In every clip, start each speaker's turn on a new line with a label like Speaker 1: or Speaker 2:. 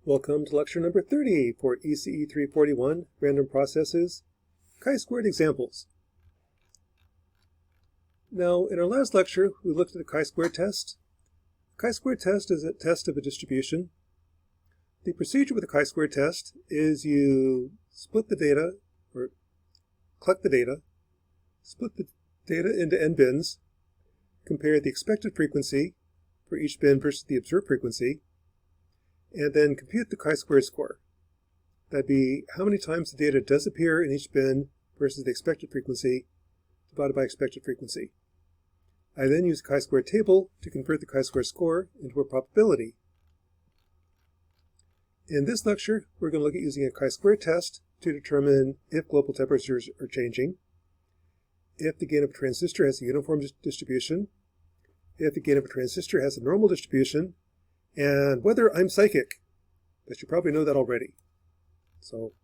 Speaker 1: Welcome to lecture number 30 for ECE 341, Random Processes, chi-squared Examples. Now, in our last lecture, we looked at the chi-square test. The chi-square test is a test of a distribution. The procedure with the chi-square test is you split the data, or collect the data, split the data into n bins, compare the expected frequency for each bin versus the observed frequency, and then compute the chi-squared score. That'd be how many times the data does appear in each bin versus the expected frequency divided by expected frequency. I then use the chi-squared table to convert the chi-squared score into a probability. In this lecture, we're going to look at using a chi-squared test to determine if global temperatures are changing, if the gain of a transistor has a uniform distribution, if the gain of a transistor has a normal distribution, and whether I'm psychic. But you probably know that already. So,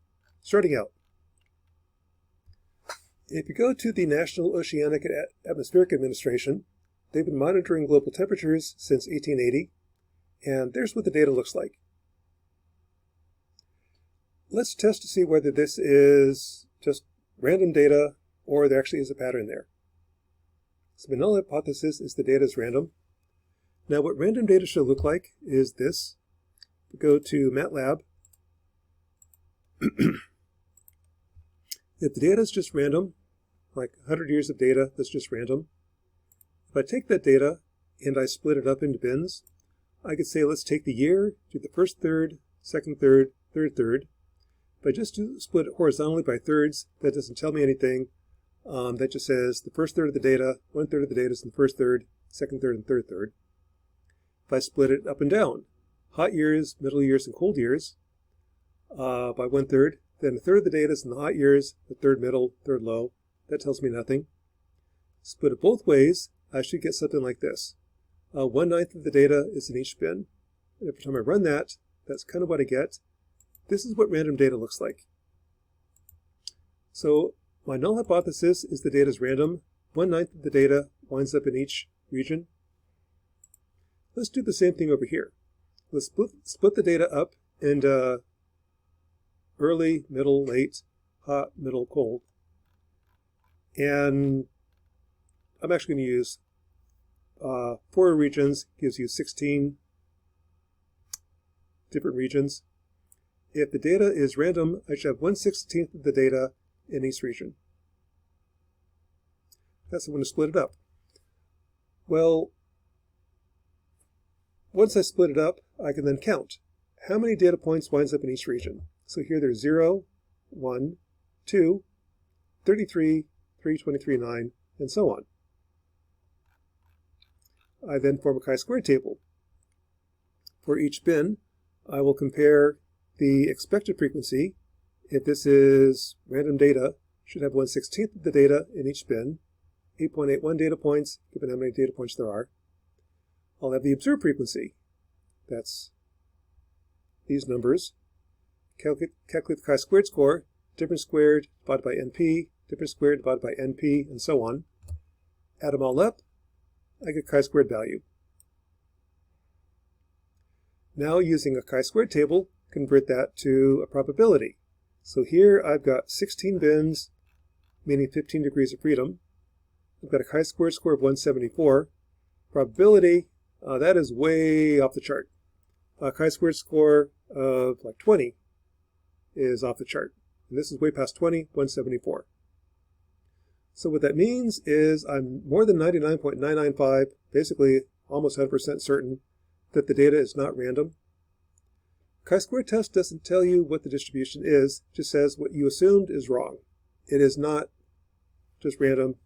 Speaker 1: starting out. If you go to the National Oceanic and Atmospheric Administration, they've been monitoring global temperatures since 1880, and there's what the data looks like. Let's test to see whether this is just random data or there actually is a pattern there. So the null hypothesis is the data is random. Now what random data should look like is this. We go to MATLAB. If the data is just random, like 100 years of data that's just random, if I take that data and I split it up into bins, I could say let's take the year, do the first third, second third, third third. If I just split it horizontally by thirds, that doesn't tell me anything. That just says the first third of the data, 1/3 of the data is in the first third, second third, and third third. If I split it up and down, hot years, middle years, and cold years, by 1/3, then a third of the data is in the hot years, the third middle, third low. That tells me nothing. Split it both ways, I should get something like this. 1/9 of the data is in each bin. And every time I run that, that's kind of what I get. This is what random data looks like. So my null hypothesis is the data is random. 1/9 of the data winds up in each region. Let's do the same thing over here. Let's split the data up into early, middle, late, hot, middle, cold. And I'm actually going to use 4 regions, gives you 16 different regions. If the data is random, I should have 1/16 of the data in each region. That's how I'm going to split it up. Well, once I split it up, I can then count how many data points winds up in each region. So here there's 0, 1, 2, 33, 3, 23, 9, and so on. I then form a chi-squared table. For each bin, I will compare the expected frequency. If this is random data, should have 1/16 of the data in each bin, 8.81 data points, given how many data points there are. I'll have the observed frequency. That's these numbers. Calculate the chi-squared score, difference squared divided by NP, difference squared divided by NP, and so on. Add them all up, I get chi-squared value. Now using a chi-squared table, convert that to a probability. So here I've got 16 bins, meaning 15 degrees of freedom. I've got a chi-squared score of 174. Probability, that is way off the chart. A chi-squared score of like 20 is off the chart. And this is way past 20, 174. So what that means is I'm more than 99.995, basically almost 100% certain that the data is not random. Chi-squared test doesn't tell you what the distribution is, it just says what you assumed is wrong. It is not just random.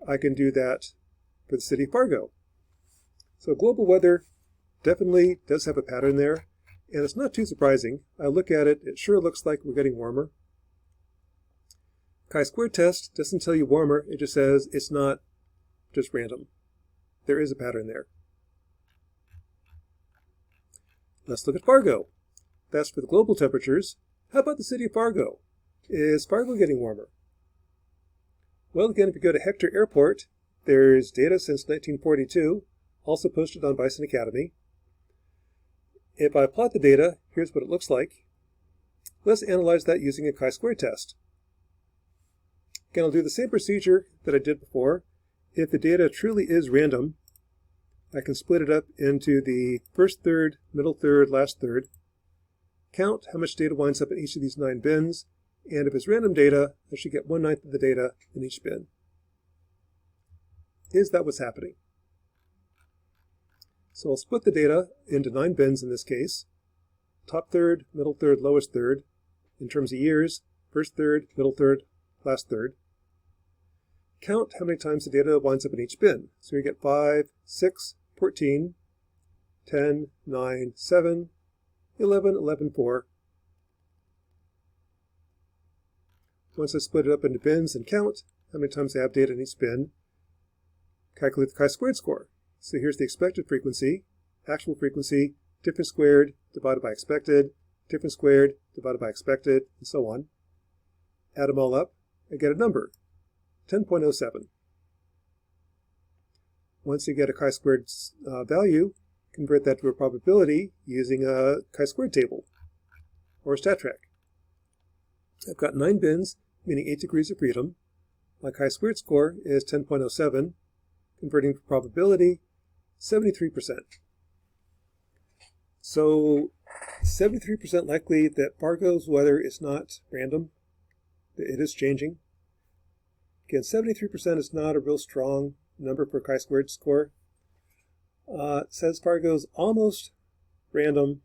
Speaker 1: I can do that for the city of Fargo. So global weather definitely does have a pattern there, and it's not too surprising. I look at it, it sure looks like we're getting warmer. Chi-squared test doesn't tell you warmer, it just says it's not just random. There is a pattern there. Let's look at Fargo. That's for the global temperatures. How about the city of Fargo? Is Fargo getting warmer? Well, again, if you go to Hector Airport, there's data since 1942. also posted on Bison Academy. If I plot the data, here's what it looks like. Let's analyze that using a chi-square test. Again, I'll do the same procedure that I did before. If the data truly is random, I can split it up into the first third, middle third, last third, count how much data winds up in each of these 9 bins, and if it's random data, I should get 1/9 of the data in each bin. Is that what's happening? So I'll split the data into 9 bins in this case. Top third, middle third, lowest third. In terms of years, first third, middle third, last third. Count how many times the data winds up in each bin. So you get 5, 6, 14, 10, 9, 7, 11, 11, 4. Once I split it up into bins and count how many times I have data in each bin, calculate the chi-squared score. So here's the expected frequency, actual frequency, difference squared divided by expected, difference squared divided by expected, and so on. Add them all up, I get a number, 10.07. Once you get a chi-squared value, convert that to a probability using a chi-squared table or a stat track. I've got 9 bins, meaning 8 degrees of freedom. My chi-squared score is 10.07, converting to probability 73%. So 73% likely that Fargo's weather is not random. It is changing. Again, 73% is not a real strong number for chi-squared score. It says Fargo's almost random.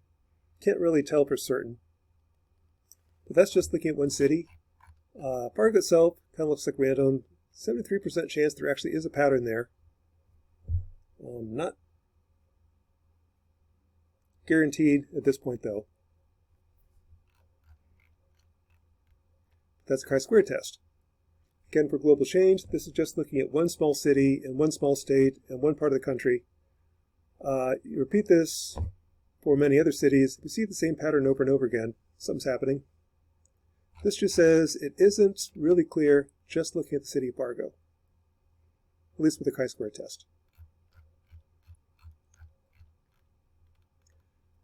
Speaker 1: Can't really tell for certain. But that's just looking at one city. Fargo itself kind of looks like random. 73% chance there actually is a pattern there. Not guaranteed at this point, though. That's a chi-square test. Again, for global change, this is just looking at one small city and one small state and one part of the country. You repeat this for many other cities. You see the same pattern over and over again. Something's happening. This just says it isn't really clear just looking at the city of Fargo, at least with the chi-square test.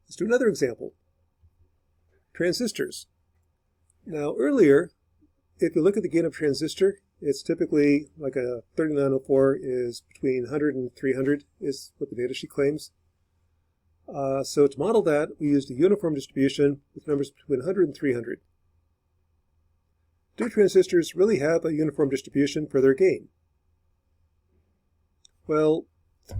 Speaker 1: Let's do another example. Transistors. Now earlier, if you look at the gain of a transistor, it's typically like a 3904 is between 100 and 300 is what the data sheet claims. So to model that, we used a uniform distribution with numbers between 100 and 300. Do transistors really have a uniform distribution for their gain? Well,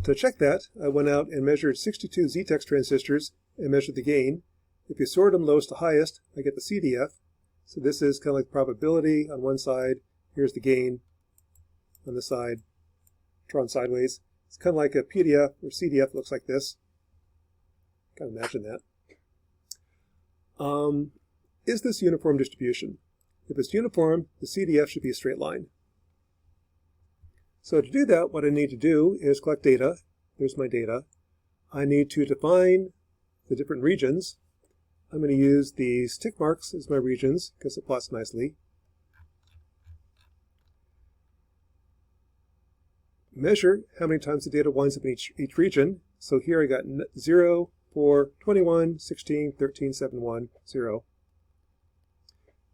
Speaker 1: to check that, I went out and measured 62 Z-Tex transistors and measured the gain. If you sort them lowest to highest, I get the CDF. So this is kind of like probability on one side. Here's the gain on the side, drawn sideways. It's kind of like a PDF or CDF looks like this. Kind of imagine that. Is this uniform distribution? If it's uniform, the CDF should be a straight line. So to do that, what I need to do is collect data. There's my data. I need to define the different regions. I'm going to use these tick marks as my regions because it plots nicely. Measure how many times the data winds up in each region. So here I got 0, 4, 21, 16, 13, 7, 1, 0.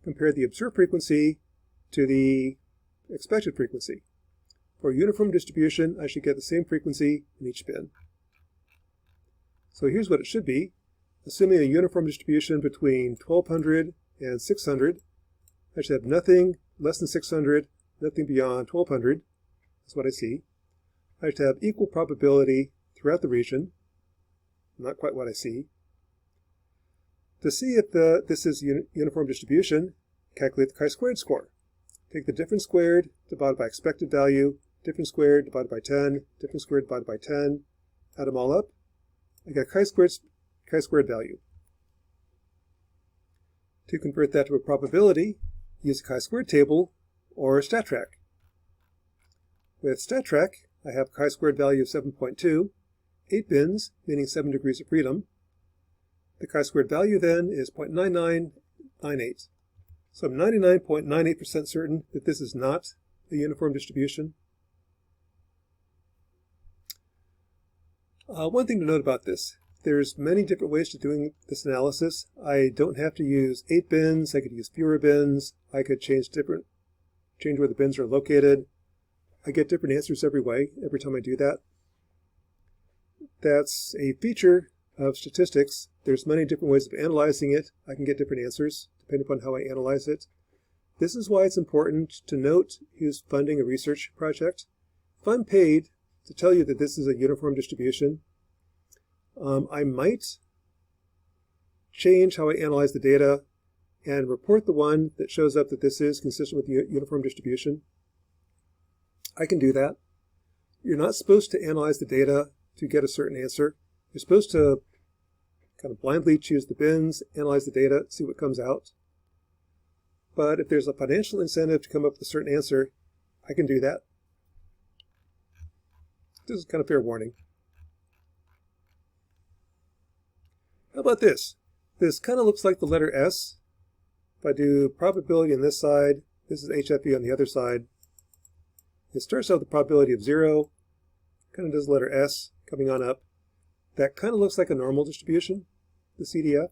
Speaker 1: Compare the observed frequency to the expected frequency. For a uniform distribution, I should get the same frequency in each bin. So here's what it should be. Assuming a uniform distribution between 1200 and 600, I should have nothing less than 600, nothing beyond 1200. That's what I see. I should have equal probability throughout the region. Not quite what I see. To see if this is uniform distribution, calculate the chi-squared score. Take the difference squared divided by expected value, difference squared divided by 10, difference squared divided by 10, add them all up. I get a chi-squared value. To convert that to a probability, use a chi-squared table or a stat track. With stat track, I have a chi-squared value of 7.2, 8 bins, meaning 7 degrees of freedom. The chi-squared value then is 0.9998. So I'm 99.98% certain that this is not a uniform distribution. One thing to note about this, there's many different ways to doing this analysis. I don't have to use 8 bins. I could use fewer bins. I could change where the bins are located. I get different answers every time I do that. That's a feature of statistics. There's many different ways of analyzing it. I can get different answers depending upon how I analyze it. This is why it's important to note who's funding a research project. If I'm paid to tell you that this is a uniform distribution, I might change how I analyze the data and report the one that shows up that this is consistent with the uniform distribution. I can do that. You're not supposed to analyze the data to get a certain answer. You're supposed to kind of blindly choose the bins, analyze the data, see what comes out. But if there's a financial incentive to come up with a certain answer, I can do that. This is kind of fair warning. How about this? This kind of looks like the letter S. If I do probability on this side, this is HFE on the other side. It starts out with the probability of 0, kind of does the letter S coming on up. That kind of looks like a normal distribution, the CDF.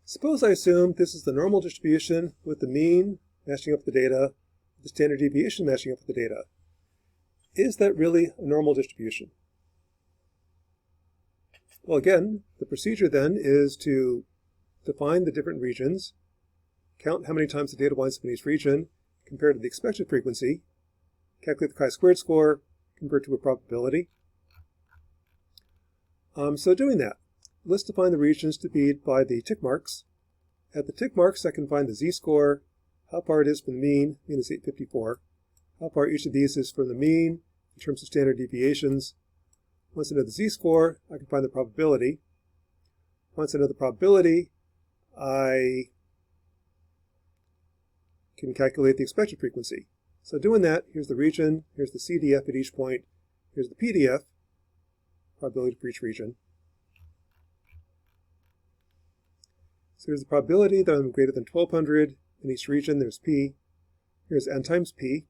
Speaker 1: Suppose I assume this is the normal distribution with the mean matching up with the data, the standard deviation matching up with the data. Is that really a normal distribution? Well, again, the procedure then is to define the different regions, count how many times the data winds up in each region, compare to the expected frequency, calculate the chi-squared score, convert to a probability. So doing that, let's define the regions to be by the tick marks. At the tick marks, I can find the z-score, how far it is from the mean is 854, how far each of these is from the mean in terms of standard deviations. Once I know the z-score, I can find the probability. Once I know the probability, I can calculate the expected frequency. So doing that, here's the region, here's the CDF at each point, here's the PDF, probability for each region. So here's the probability that I'm greater than 1200 in each region. There's P. Here's N times P.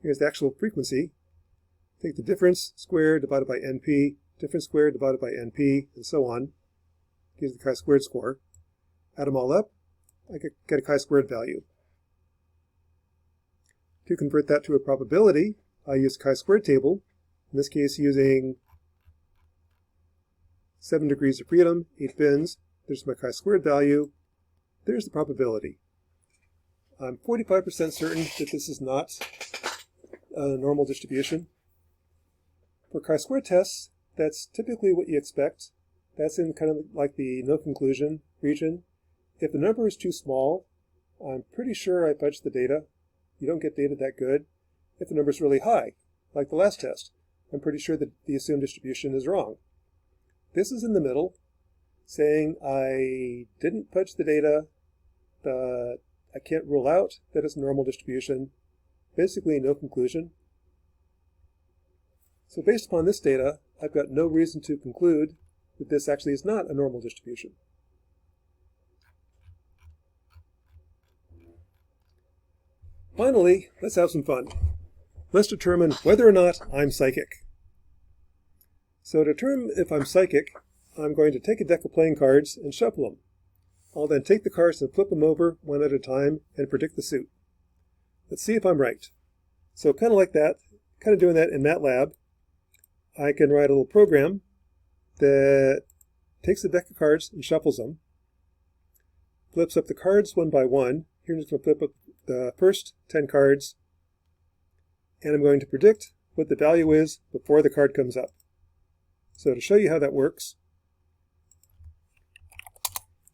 Speaker 1: Here's the actual frequency. Take the difference squared divided by NP, difference squared divided by NP, and so on. Gives the chi-squared score. Add them all up, I get a chi-squared value. To convert that to a probability, I use the chi-squared table, in this case using 7 degrees of freedom, 8 bins. There's my chi-squared value. There's the probability. I'm 45% certain that this is not a normal distribution. For chi-squared tests, that's typically what you expect. That's in kind of like the no conclusion region. If the number is too small, I'm pretty sure I fudged the data. You don't get data that good. If the number is really high, like the last test, I'm pretty sure that the assumed distribution is wrong. This is in the middle, saying I didn't fudge the data, I can't rule out that it's a normal distribution, basically no conclusion. So based upon this data, I've got no reason to conclude that this actually is not a normal distribution. Finally, let's have some fun. Let's determine whether or not I'm psychic. So to determine if I'm psychic, I'm going to take a deck of playing cards and shuffle them. I'll then take the cards and flip them over one at a time and predict the suit. Let's see if I'm right. So kind of like that, kind of doing that in MATLAB, I can write a little program that takes the deck of cards and shuffles them, flips up the cards one by one. Here I'm just going to flip up the first 10 cards, and I'm going to predict what the value is before the card comes up. So to show you how that works,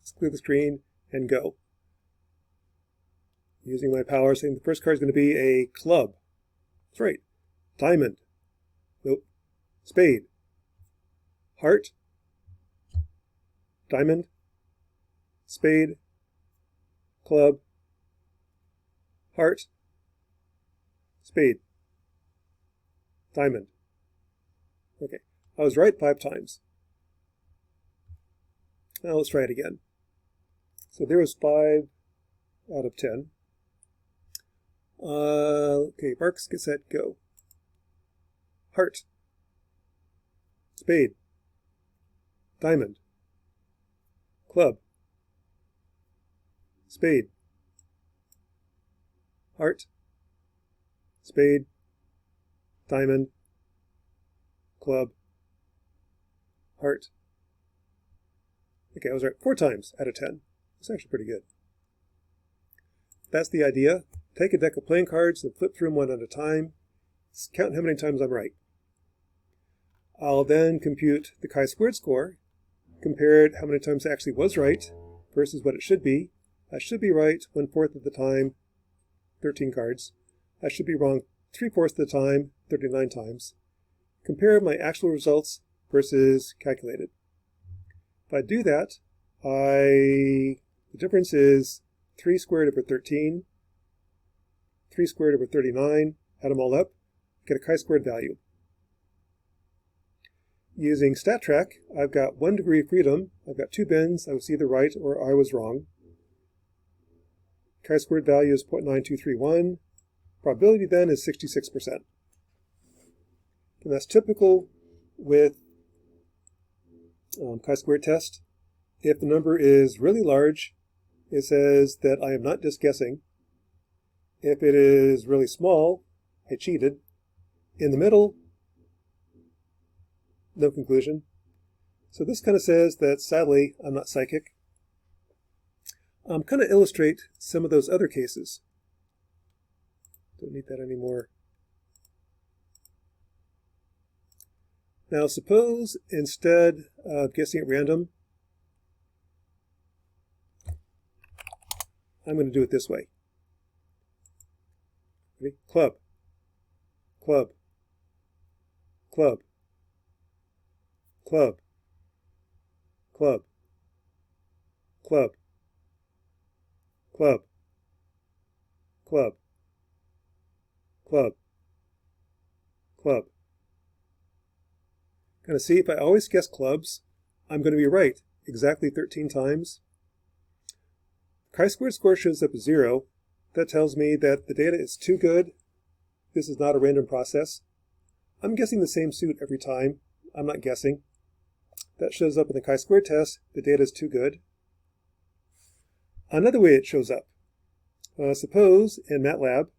Speaker 1: let's clear the screen and go. Using my power, saying the first card is going to be a club. That's right. Diamond. Nope. Spade. Heart. Diamond. Spade. Club. Heart. Spade. Diamond. Okay. I was right 5 times. Now let's try it again. So there was 5 out of 10. Okay, marks, get set, go. Heart. spade, diamond, club, spade, heart, spade, diamond, club, heart. Okay, I was right 4 times out of 10. That's actually pretty good. That's the idea. Take a deck of playing cards and flip through them one at a time. Count how many times I'm right. I'll then compute the chi-squared score, compare it how many times it actually was right versus what it should be. I should be right 1/4 of the time, 13 cards. I should be wrong 3/4 of the time, 39 times. Compare my actual results versus calculated. If I do that, the difference is 3 squared over 13, 3 squared over 39, add them all up, get a chi-squared value. Using StatTrack, I've got 1 degree of freedom. I've got 2 bins. I was either right or I was wrong. Chi-squared value is 0.9231. Probability then is 66%. And that's typical with chi-squared test. If the number is really large, it says that I am not just guessing. If it is really small, I cheated. In the middle, no conclusion. So this kind of says that, sadly, I'm not psychic. Kind of illustrate some of those other cases. Don't need that anymore. Now suppose instead of guessing at random, I'm going to do it this way. Ready? Club, club, club, club, club, club, club, club, club, club. Kind of see, if I always guess clubs, I'm going to be right exactly 13 times. Chi-squared score shows up as 0. That tells me that the data is too good. This is not a random process. I'm guessing the same suit every time. I'm not guessing. That shows up in the chi-squared test. The data is too good. Another way it shows up. Suppose in MATLAB,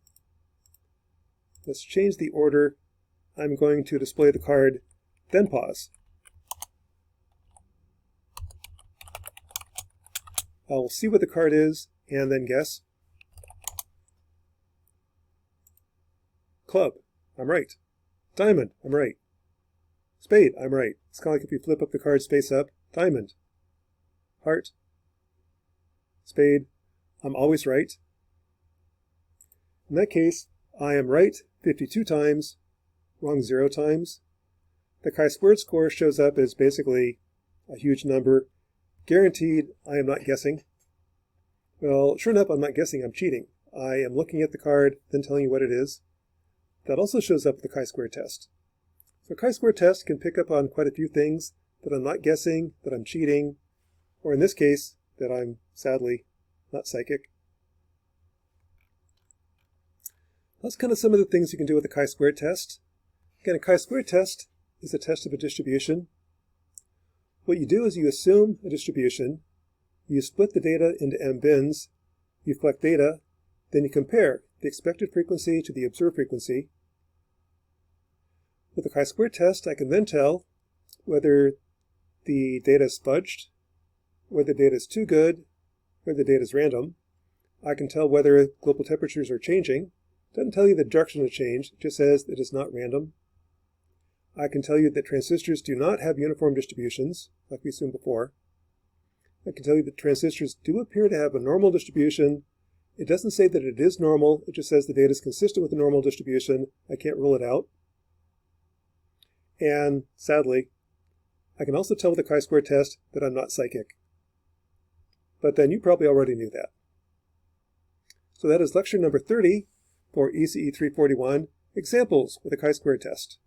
Speaker 1: let's change the order. I'm going to display the card, then pause. I'll see what the card is and then guess. Club, I'm right. Diamond, I'm right. Spade, I'm right. It's kind of like if you flip up the card face up. Diamond. Heart. Spade, I'm always right. In that case, I am right 52 times, wrong 0 times. The chi-squared score shows up as basically a huge number. Guaranteed, I am not guessing. Well, sure enough, I'm not guessing, I'm cheating. I am looking at the card, then telling you what it is. That also shows up with the chi-squared test. So chi-squared test can pick up on quite a few things, that I'm not guessing, that I'm cheating, or in this case, that I'm, sadly, not psychic. That's kind of some of the things you can do with the chi-squared test. Again, a chi-squared test is a test of a distribution. What you do is you assume a distribution, you split the data into m bins, you collect data, then you compare the expected frequency to the observed frequency. With the chi-squared test, I can then tell whether the data is fudged, whether the data is too good, whether the data is random. I can tell whether global temperatures are changing. It doesn't tell you the direction of change, it just says it is not random. I can tell you that transistors do not have uniform distributions, like we assumed before. I can tell you that transistors do appear to have a normal distribution. It doesn't say that it is normal, it just says the data is consistent with the normal distribution. I can't rule it out. And sadly, I can also tell with the chi-squared test that I'm not psychic. But then you probably already knew that. So that is lecture number 30 for ECE 341, Examples with a chi-squared test.